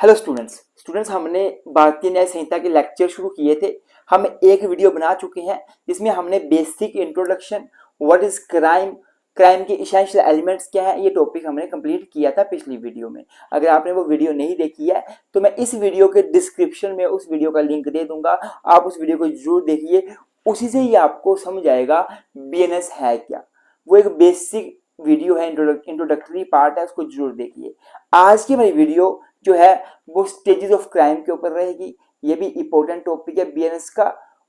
Hello students हमने भारतीय न्याय संहिता के लेक्चर शुरू किए थे। हम एक वीडियो बना चुके हैं जिसमें हमने basic introduction, what is crime, crime के एसेंशियल एलिमेंट्स क्या है, ये टॉपिक हमने कंप्लीट किया था पिछली वीडियो में। अगर आपने वो वीडियो नहीं देखी है तो मैं इस वीडियो के डिस्क्रिप्शन में उस वीडियो का लिंक दे दूंगा, आप उस वीडियो को जरूर देखिए। उसी से ही आपको समझ आएगा बीएनएस है क्या। वो एक बेसिक वीडियो है, इंट्रोडक्टरी पार्ट है, उसको जरूर देखिए। आज की हमारी वीडियो जो है वो स्टेजेस ऑफ क्राइम के ऊपर रहेगी। ये भी इंपॉर्टेंट टॉपिक है बीएनएस का,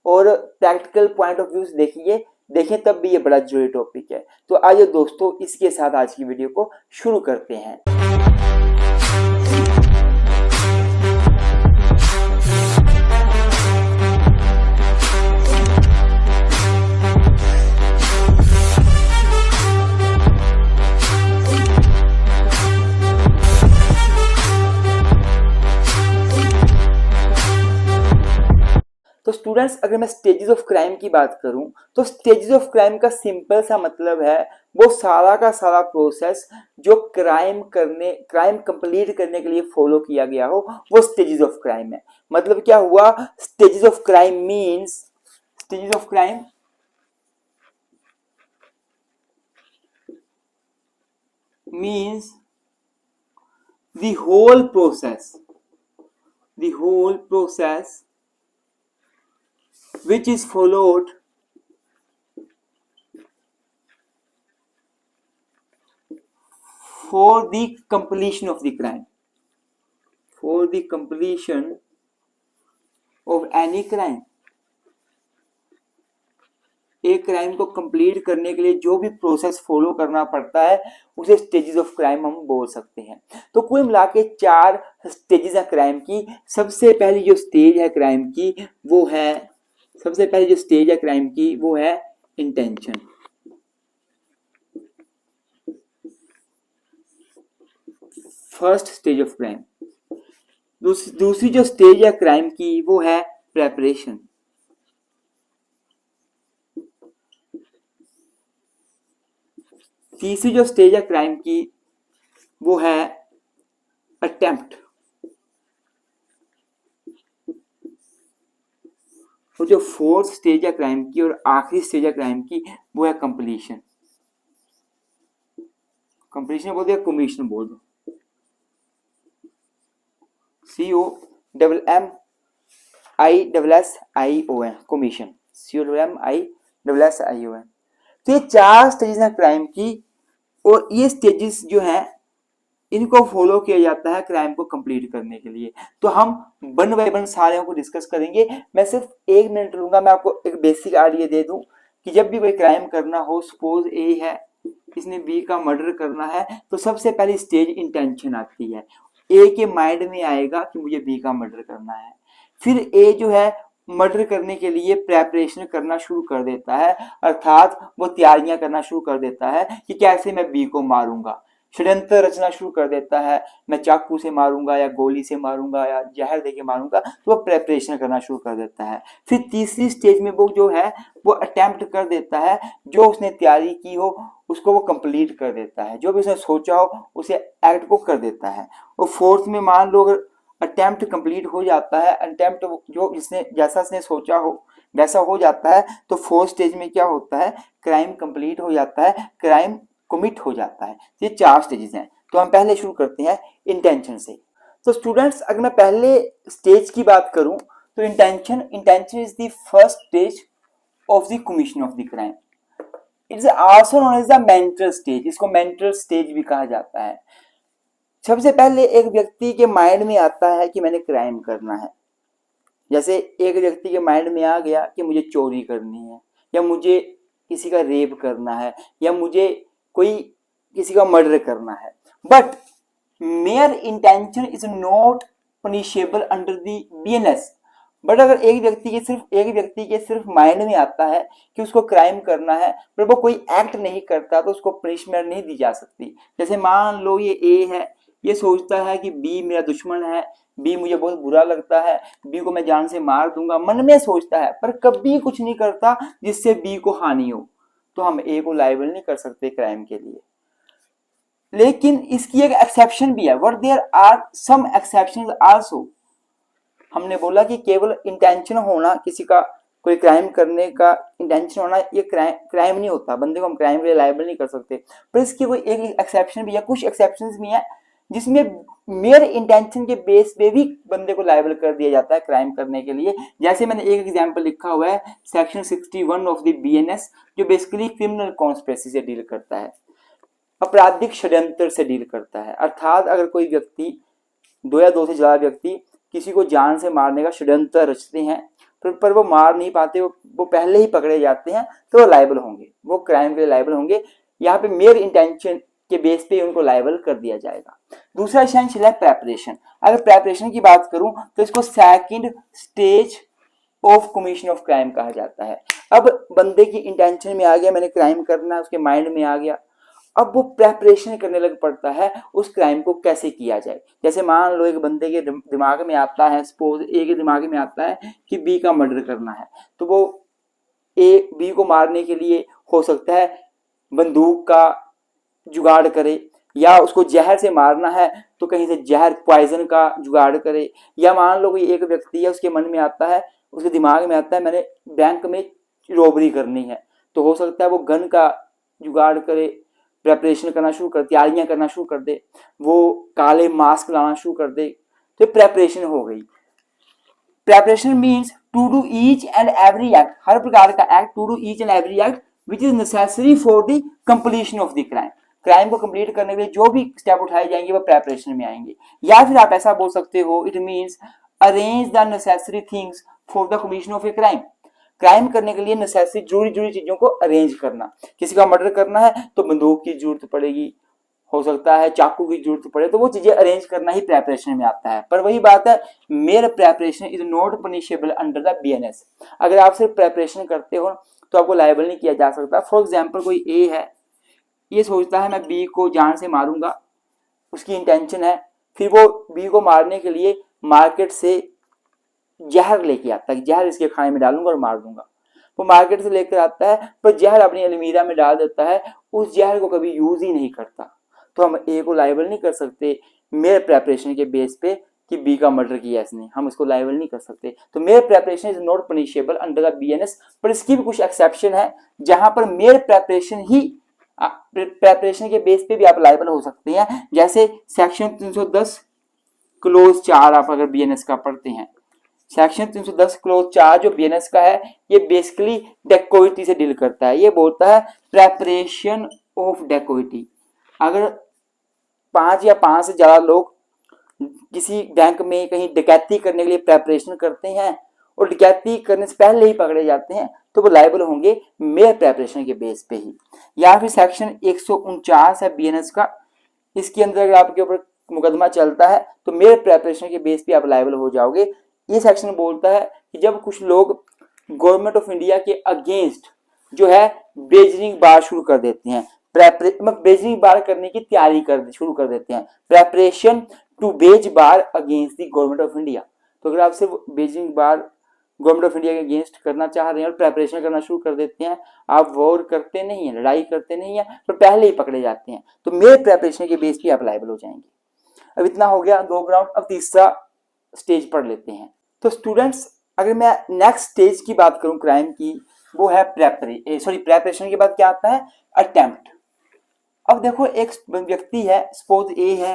और प्रैक्टिकल पॉइंट ऑफ व्यू देखिए देखें तब भी ये बड़ा जरूरी टॉपिक है। तो आइए दोस्तों, इसके साथ आज की वीडियो को शुरू करते हैं। तो स्टूडेंट्स, अगर मैं स्टेजेस ऑफ क्राइम की बात करूं तो स्टेजेस ऑफ क्राइम का सिंपल सा मतलब है वो सारा का सारा प्रोसेस जो क्राइम कंप्लीट करने के लिए फॉलो किया गया हो, वो स्टेजेस ऑफ क्राइम है। मतलब क्या हुआ, stages of crime means the whole process which is followed for the completion of the crime, for the completion of any crime। एक क्राइम को कंप्लीट करने के लिए जो भी प्रोसेस फॉलो करना पड़ता है उसे स्टेजेस ऑफ क्राइम हम बोल सकते हैं। तो कुल मिला के 4 स्टेजेस है क्राइम की। सबसे पहली जो स्टेज है क्राइम की वो है intention. First stage of crime. दूसरी जो स्टेज है क्राइम की वो है प्रेपरेशन। तीसरी जो स्टेज है क्राइम की वो है अटेम्प्ट। और जो फोर्थ स्टेज है क्राइम की और आखिरी स्टेज है क्राइम की वो है कंप्लीशन। कंप्लीशन बोल दिया, कमीशन बोल दो, COMMISSION, कमीशन, COMMISSION। तो ये 4 स्टेजेस हैं क्राइम की, और ये स्टेजेस जो हैं इनको फॉलो किया जाता है क्राइम को कंप्लीट करने के लिए। तो हम वन बाय वन सारे को डिस्कस करेंगे। मैं सिर्फ 1 मिनट लूंगा, मैं आपको एक बेसिक आइडिया दे दूं कि जब भी कोई क्राइम करना हो, सपोज ए है, इसने बी का मर्डर करना है, तो सबसे पहली स्टेज इंटेंशन आती है। ए के माइंड में आएगा कि मुझे बी का मर्डर करना है। फिर ए जो है मर्डर करने के लिए प्रेपरेशन करना शुरू कर देता है, अर्थात वो तैयारियां करना शुरू कर देता है कि कैसे मैं बी को मारूंगा। षड्यंत्र रचना शुरू कर देता है, मैं चाकू से मारूंगा या गोली से मारूंगा या जहर देके मारूंगा, तो वो प्रेपरेशन करना शुरू कर देता है। फिर तीसरी स्टेज में वो जो है वो अटेम्प्ट कर देता है, जो उसने तैयारी की हो उसको वो कंप्लीट कर देता है, जो भी उसने सोचा हो उसे एक्ट को कर देता है। और फोर्थ में मान लो अगर अटेम्प्ट कंप्लीट हो जाता है, अटेम्प्ट जो इसने जैसा इसने सोचा हो वैसा हो जाता है, तो फोर्थ स्टेज में क्या होता है, क्राइम कंप्लीट हो जाता है, क्राइम कमिट हो जाता है। ये 4 स्टेजेस हैं। तो हम पहले शुरू करते हैं इंटेंशन से। तो स्टूडेंट्स, अगर मैं पहले स्टेज की बात करूं तो intention is the first stage of the commission of the crime. It is also known as the mental stage. इसको मेंटल स्टेज भी कहा जाता है। सबसे पहले एक व्यक्ति के माइंड में आता है कि मैंने क्राइम करना है। जैसे एक व्यक्ति के माइंड में आ गया कि मुझे चोरी करनी है, या मुझे किसी का रेप करना है, या मुझे कोई किसी का मर्डर करना है। But mayor intention is not punishable under the BNS. But अगर एक व्यक्ति के सिर्फ माइंड में आता है कि उसको क्राइम करना है, पर वो कोई एक्ट नहीं करता, तो उसको पनिशमेंट नहीं दी जा सकती। जैसे मान लो ये ए है, ये सोचता है कि बी मेरा दुश्मन है, बी मुझे बहुत बुरा लगता है, बी को मैं जान से मार दूंगा, मन में सोचता है, पर कभी कुछ नहीं करता जिससे बी को हानि हो, तो हम ए को लायबल नहीं कर सकते क्राइम के लिए। लेकिन इसकी एक एक्सेप्शन भी है, but there are some exceptions also. हमने बोला कि केवल इंटेंशन होना, किसी का कोई क्राइम करने का इंटेंशन होना, ये क्राइम नहीं होता, बंदे को हम क्राइम के लिए लायबल नहीं कर सकते। पर इसकी कोई एक एक्सेप्शन भी है, कुछ एक्सेप्शंस भी हैं जिसमें मेयर इंटेंशन के बेस पे भी बंदे को लायबल कर दिया जाता है क्राइम करने के लिए। जैसे मैंने एक एग्जांपल लिखा हुआ है सेक्शन 61 ऑफ द बीएनएस, जो बेसिकली क्रिमिनल कॉन्स्पिरेसी से डील करता है, आपराधिक षड्यंत्र से डील करता है। अर्थात अगर कोई व्यक्ति, दो या दो से ज्यादा व्यक्ति किसी को जान से मारने का षड्यंत्र रचते हैं, पर वो मार नहीं पाते, वो पहले ही पकड़े जाते हैं, तो वो लायबल होंगे, वो क्राइम के लिए लायबल होंगे। यहाँ पे मेयर इंटेंशन के बेस पे उनको लायबल कर दिया जाएगा। दूसरा एसेंशियल है प्रेपरेशन। अगर प्रेपरेशन की बात करूं तो इसको second stage of commission of crime कहा जाता है। अब बंदे की इंटेंशन में आ गया, मैंने क्राइम करना है, उसके माइंड में आ गया, अब वो प्रेपरेशन करने लग पड़ता है उस क्राइम को कैसे किया जाए। जैसे मान लो एक बंदे के दिमाग में आता है, सपोज ए के दिमाग में आता है कि बी का मर्डर करना है, तो वो ए बी को मारने के लिए हो सकता है बंदूक का जुगाड़ करे, या उसको जहर से मारना है तो कहीं से जहर पॉइजन का जुगाड़ करे। या मान लो कोई एक व्यक्ति है, उसके मन में आता है, उसके दिमाग में आता है मैंने बैंक में रॉबरी करनी है, तो हो सकता है वो गन का जुगाड़ करे, प्रेपरेशन करना शुरू कर, तैयारियां करना शुरू कर दे, वो काले मास्क लाना शुरू कर दे, तो प्रेपरेशन हो गई। Preparation means to do each and every act, हर प्रकार का act, to do each and every act which is necessary for the completion of the crime. Crime को कंप्लीट करने के लिए जो भी स्टेप उठाए जाएंगे वो प्रेपरेशन में आएंगे। या फिर आप ऐसा बोल सकते हो, it means arrange the necessary things for the commission of a crime. Crime करने के लिए नेसेसरी जरूरी चीजों को अरेंज करना। किसी का मर्डर करना है तो बंदूक की जरूरत पड़ेगी, हो सकता है चाकू की जरूरत पड़े, तो वो चीजें अरेंज करना ही प्रेपरेशन में आता है। पर वही बात है, mayor preparation is not punishable under the BNS. अगर आप सिर्फ प्रेपरेशन करते हो तो आपको लायबल नहीं किया जा सकता। फॉर एग्जाम्पल कोई ए है, ये सोचता है मैं बी को जान से मारूंगा, उसकी इंटेंशन है, फिर वो बी को मारने के लिए मार्केट से जहर लेके आता है, जहर इसके खाने में डालूंगा और मार दूंगा। वो मार्केट से लेकर आता है, पर जहर अपनी अलमीरा में डाल देता है, उस जहर को कभी यूज ही नहीं करता, तो हम ए को लायबल नहीं कर सकते मेयर प्रेपरेशन के बेस पे कि बी का मर्डर किया इसने, हम इसको लायबल नहीं कर सकते। तो mayor preparation is not punishable under the BNS, पर इसकी भी कुछ एक्सेप्शन है जहां पर मेयर प्रेपरेशन ही, प्रेपरेशन के बेस पे भी आप लायबल हो सकते हैं। जैसे सेक्शन 310 क्लोज 4 आप अगर बीएनएस का पढ़ते हैं, सेक्शन 310 क्लोज 4 जो बीएनएस का है, ये बेसिकली डेकोइटी से डील करता है। ये बोलता है प्रेपरेशन ऑफ डेकोइटी। अगर 5 या 5 से ज्यादा लोग किसी बैंक में कहीं डकैती करने के लिए प्रेपरेशन करते हैं और डकैती करने से पहले ही पकड़े जाते हैं, तो वो लायबल होंगे मेयर प्रेपरेशन के बेस पे ही। या फिर सेक्शन 149 है बीएनएस का, इसके अंदर अगर आपके ऊपर मुकदमा चलता है तो मेयर प्रेपरेशन के बेस पे आप लायबल हो जाओगे। ये सेक्शन बोलता है कि जब कुछ लोग गवर्नमेंट ऑफ इंडिया के अगेंस्ट जो है बेजरिंग बार शुरू कर देते हैं, बेजरिंग बार करने की तैयारी शुरू कर देते हैं, preparation to wage war against the government of India. तो अगर आप सिर्फ waging war government of India के अगेंस्ट करना चाह रहे हैं और प्रेपरेशन करना शुरू कर देते हैं, आप वॉर करते नहीं है, लड़ाई करते नहीं है, तो पहले ही पकड़े जाते हैं, तो मेयर प्रेपरेशन के बेस पे आप लायबल हो जाएंगे। अब इतना हो गया 2 ग्राउंड। अब तीसरा स्टेज पढ़ लेते हैं। तो स्टूडेंट्स, अगर मैं नेक्स्ट स्टेज की बात करूं क्राइम की, वो है प्रेपरेशन के बाद क्या आता है, अटेम्प्ट। अब देखो एक व्यक्ति है, सपोज ए है,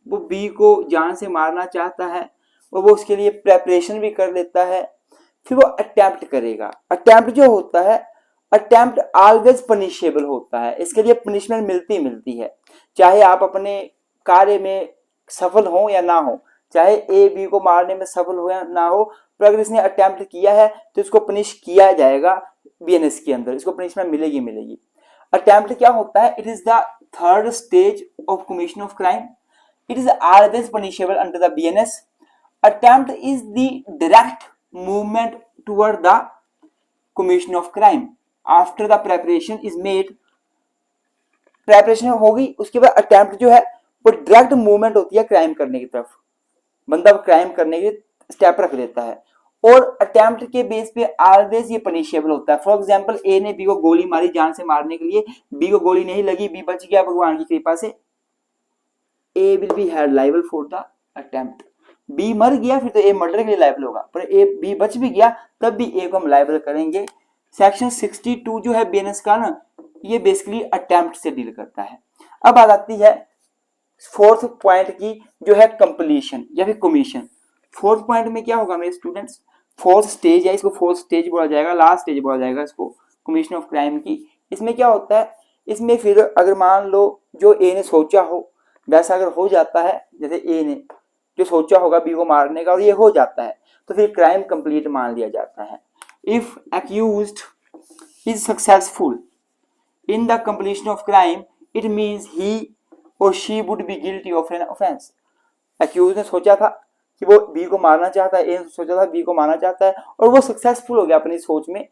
वो बी को जान से मारना चाहता है और वो उसके लिए प्रेपरेशन भी कर लेता है, फिर वो अटेम्प्ट करेगा। अटेम्प्ट जो होता है, अटेम्प्ट ऑलवेज पनिशेबल होता है, इसके लिए पनिशमेंट मिलती है, चाहे आप अपने कार्य में सफल हो या ना हो, चाहे ए बी को मारने में सफल हो या ना हो, पर अगर इसने अटेम्प्ट किया है तो इसको पनिश किया जाएगा बीएनएस के अंदर, इसको पनिशमेंट मिलेगी। अटेम्प्ट क्या होता है, it is the third stage of commission of crime, it is always punishable under the BNS. Attempt is the direct movement toward the commission of crime after the preparation is made. Preparation होगी, उसके बाद attempt जो है वो direct movement होती है crime करने की तरफ, बंदा क्राइम करने के स्टेप रख लेता है। और अटेम्प्ट के बेस पे ऑलवेज ये पनिशेबल होता है। फॉर एग्जांपल ए ने बी को गोली मारी जान से मारने के लिए, बी को गोली नहीं लगी, बी बच गया भगवान की कृपा से, A will be held liable for the attempt. B मर गया फिर तो ए मर्डर के लिए लायबल होगा, पर ए बी बच भी गया तब भी ए को हम लायबल करेंगे। सेक्शन 62 जो है बीएनएस का ना, ये बेसिकली अटेम्प्ट से डील करता है। अब आ जाती है फोर्थ पॉइंट की जो है कंप्लीशन या फिर कमीशन। फोर्थ पॉइंट में क्या होगा मेरे स्टूडेंट्स, फोर्थ स्टेज है, इसको फोर्थ स्टेज बोला जाएगा, लास्ट स्टेज बोला जाएगा इसको कमीशन ऑफ क्राइम की। इसमें क्या होता है, इसमें फिर अगर मान लो जो ए ने सोचा हो वैसा अगर हो जाता है, जैसे ए ने जो सोचा होगा बी को मारने का और ये हो जाता है, तो फिर क्राइम कंप्लीट मान लिया जाता है। If accused is successful in the completion of crime it means he और she would be guilty of an offence. Accused ने सोचा था कि वो बी को मारना चाहता है, ए ने सोचा था बी को मारना चाहता है और वो सक्सेसफुल हो गया, अपनी सोच में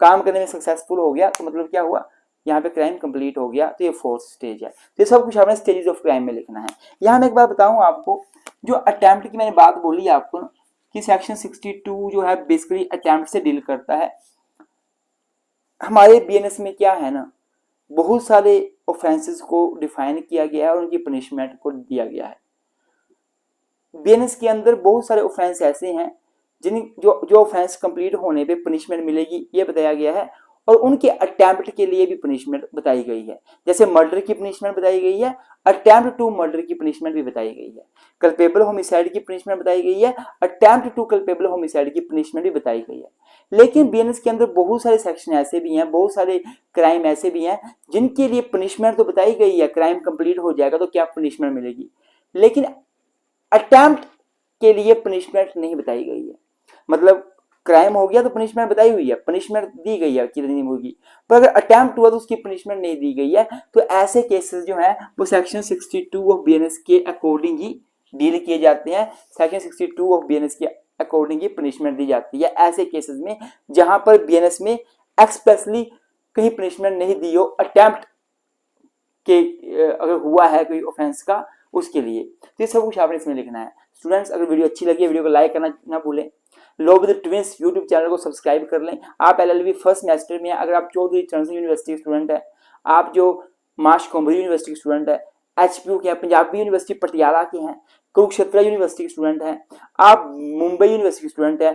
काम करने में सक्सेसफुल हो गया, तो मतलब क्या हुआ, यहाँ पे क्राइम कंप्लीट हो गया। तो ये फोर्थ स्टेज है। तो ये सब कुछ आपने स्टेजेस ऑफ क्राइम में लिखना है। यहाँ मैं एक बात बताऊं आपको, जो अटेम्प्ट की मैंने बात बोली आपको कि सेक्शन 62 जो है बेसिकली अटेम्प्ट से डील करता है। हमारे बीएनएस में क्या है ना, बहुत सारे ऑफेंसेस को डिफाइन किया गया है और उनकी पनिशमेंट को दिया गया है। बीएनएस के अंदर बहुत सारे ऑफेंस ऐसे हैं जिन जो ऑफेंस कंप्लीट होने पे पनिशमेंट मिलेगी ये बताया गया है, और उनके अटेम्प्ट के लिए भी पनिशमेंट बताई गई है। जैसे मर्डर की पनिशमेंट बताई गई है, अटेम्प्ट टू मर्डर की पनिशमेंट भी बताई गई है, कल्पेबल होमिसाइड की पनिशमेंट बताई गई है, अटेम्प्ट टू कल्पेबल होमिसाइड की पनिशमेंट भी बताई गई है। लेकिन बीएनएस के अंदर बहुत सारे सेक्शन ऐसे भी हैं, बहुत सारे क्राइम ऐसे भी हैं जिनके लिए पनिशमेंट तो बताई गई है, क्राइम कंप्लीट हो जाएगा तो क्या पनिशमेंट मिलेगी, लेकिन अटेम्प्ट के लिए पनिशमेंट नहीं बताई गई है। मतलब क्राइम हो गया तो पनिशमेंट बताई हुई है, पनिशमेंट दी गई है कितनी होगी, पर अगर अटेम्प्ट हुआ तो उसकी पनिशमेंट नहीं दी गई है। तो ऐसे केसेस जो हैं वो सेक्शन 62 ऑफ बीएनएस के अकॉर्डिंग ही डील किए जाते हैं। सेक्शन 62 ऑफ बीएनएस के अकॉर्डिंग ही पनिशमेंट दी जाती है ऐसे केसेस में जहां पर बीएनएस में एक्सप्रेसली कहीं पनिशमेंट नहीं दी हो, अटेम्प्ट के अगर हुआ है कोई ऑफेंस का उसके लिए। तो ये सब कुछ आपने इसमें लिखना है। स्टूडेंट्स अगर वीडियो अच्छी लगी है वीडियो को लाइक करना ना भूलें, law with twins YouTube channel को सब्सक्राइब कर लें। आप एलएलबी फर्स्ट सेमेस्टर में हैं, अगर आप चौधरी चरण सिंह यूनिवर्सिटी स्टूडेंट है, आप जो माश कोमरी यूनिवर्सिटी के स्टूडेंट है, एचपीयू के हैं, पंजाबी यूनिवर्सिटी पटियाला के हैं, कुरुक्षेत्र यूनिवर्सिटी के स्टूडेंट हैं, आप मुंबई यूनिवर्सिटी के स्टूडेंट है,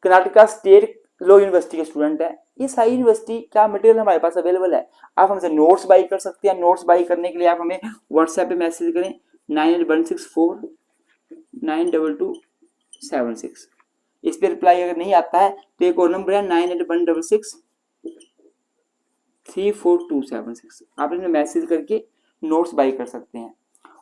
कर्नाटका स्टेट लॉ यूनिवर्सिटी के स्टूडेंट है, ये सारी यूनिवर्सिटी का मटेरियल हमारे पास अवेलेबल है। आप हमसे नोट्स बाई कर सकते हैं। नोट्स बाई करने के लिए आप हमें व्हाट्सएप पे मैसेज करें 9816492276। इस पे रिप्लाई अगर नहीं आता है तो एक और नंबर है 9816342776, आप इसमें मैसेज करके नोट्स बाई कर सकते हैं।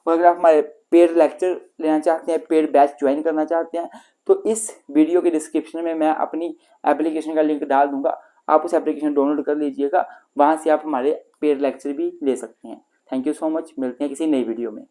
और अगर आप हमारे पेड लेक्चर लेना चाहते हैं, पेड बैच ज्वाइन करना चाहते हैं, तो इस वीडियो के डिस्क्रिप्शन में मैं अपनी एप्लीकेशन का लिंक डाल दूंगा, आप उस एप्लीकेशन डाउनलोड कर लीजिएगा, वहां से आप हमारे पेड लेक्चर भी ले सकते हैं। थैंक यू सो मच, मिलते हैं किसी नई वीडियो में।